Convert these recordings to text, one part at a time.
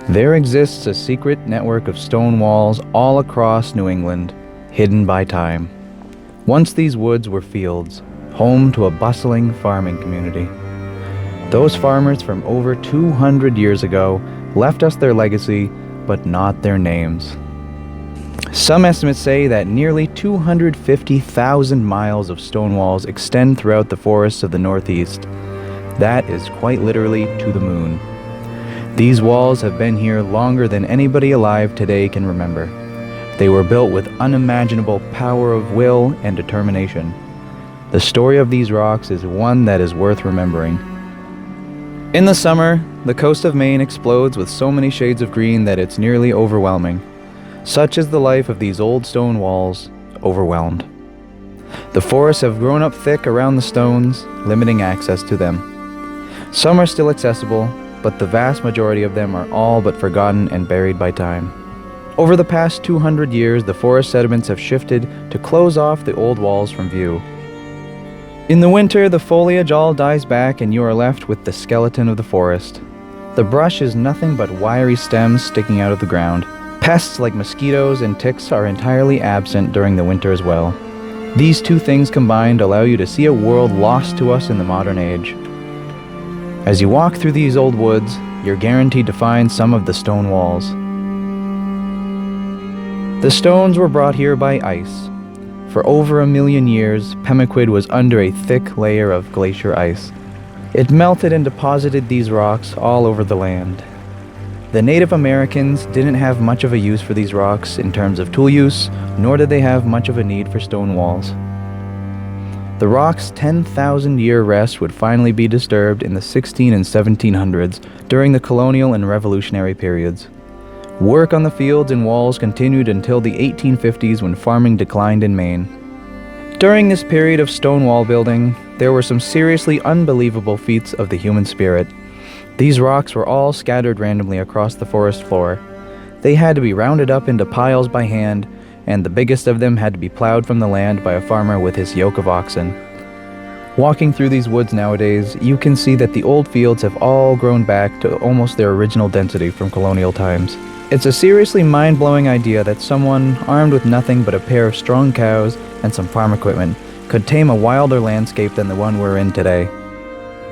There exists a secret network of stone walls all across New England, hidden by time. Once these woods were fields, home to a bustling farming community. Those farmers from over 200 years ago left us their legacy, but not their names. Some estimates say that nearly 250,000 miles of stone walls extend throughout the forests of the Northeast. That is quite literally to the moon. These walls have been here longer than anybody alive today can remember. They were built with unimaginable power of will and determination. The story of these rocks is one that is worth remembering. In the summer, the coast of Maine explodes with so many shades of green that it's nearly overwhelming. Such is the life of these old stone walls, overwhelmed. The forests have grown up thick around the stones, limiting access to them. Some are still accessible, but the vast majority of them are all but forgotten and buried by time. Over the past 200 years, the forest sediments have shifted to close off the old walls from view. In the winter, the foliage all dies back and you are left with the skeleton of the forest. The brush is nothing but wiry stems sticking out of the ground. Pests like mosquitoes and ticks are entirely absent during the winter as well. These two things combined allow you to see a world lost to us in the modern age. As you walk through these old woods, you're guaranteed to find some of the stone walls. The stones were brought here by ice. For over 1 million years, Pemaquid was under a thick layer of glacier ice. It melted and deposited these rocks all over the land. The Native Americans didn't have much of a use for these rocks in terms of tool use, nor did they have much of a need for stone walls. The rock's 10,000-year rest would finally be disturbed in the 16 and 1700s during the colonial and revolutionary periods. Work on the fields and walls continued until the 1850s when farming declined in Maine. During this period of stone wall building, there were some seriously unbelievable feats of the human spirit. These rocks were all scattered randomly across the forest floor. They had to be rounded up into piles by hand, and the biggest of them had to be plowed from the land by a farmer with his yoke of oxen. Walking through these woods nowadays, you can see that the old fields have all grown back to almost their original density from colonial times. It's a seriously mind-blowing idea that someone, armed with nothing but a pair of strong cows and some farm equipment, could tame a wilder landscape than the one we're in today.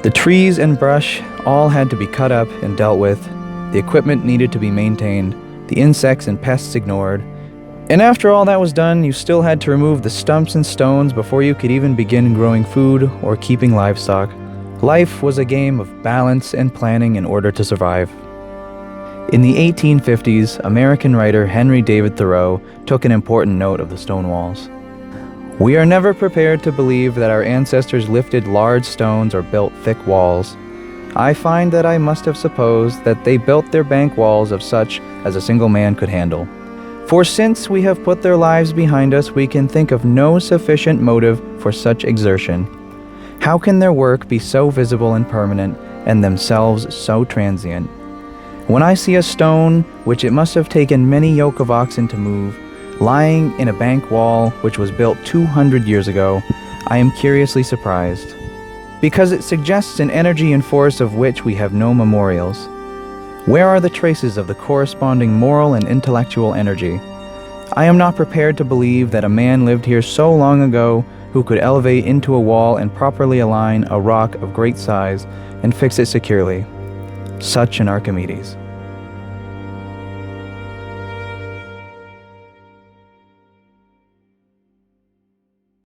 The trees and brush all had to be cut up and dealt with, the equipment needed to be maintained, the insects and pests ignored, and after all that was done, you still had to remove the stumps and stones before you could even begin growing food or keeping livestock. Life was a game of balance and planning in order to survive. In the 1850s, American writer Henry David Thoreau took an important note of the stone walls. We are never prepared to believe that our ancestors lifted large stones or built thick walls. I find that I must have supposed that they built their bank walls of such as a single man could handle. For since we have put their lives behind us, we can think of no sufficient motive for such exertion. How can their work be so visible and permanent, and themselves so transient? When I see a stone, which it must have taken many yoke of oxen to move, lying in a bank wall which was built 200 years ago, I am curiously surprised, because it suggests an energy and force of which we have no memorials. Where are the traces of the corresponding moral and intellectual energy? I am not prepared to believe that a man lived here so long ago who could elevate into a wall and properly align a rock of great size and fix it securely. Such an Archimedes.